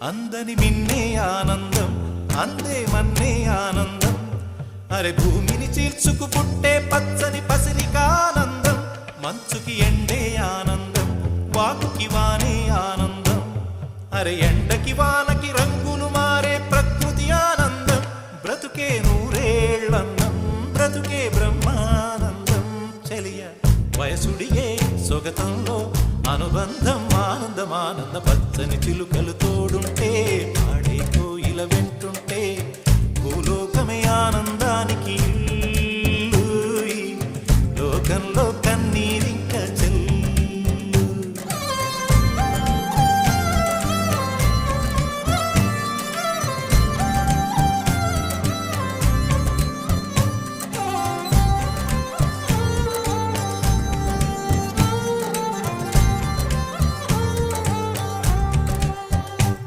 అందని మిన్నే ఆనందం అందే మన్నే ఆనందం అరే భూమిని చీల్చుకు పుట్టే పచ్చని పసిరికానందం మంచుకి ఎండే ఆనందం వాకుకి వానే ఆనందం అరే ఎండకి వానకి రంగులు మారే ప్రకృతి ఆనందం బ్రతుకే నూరేళ్ళన్నం బ్రతుకే బ్రహ్మానందం చెలియ వయసుడిగే సొగతంలో అనుబంధం ఆనందమానంద పచ్చని చిలుకలు తోడు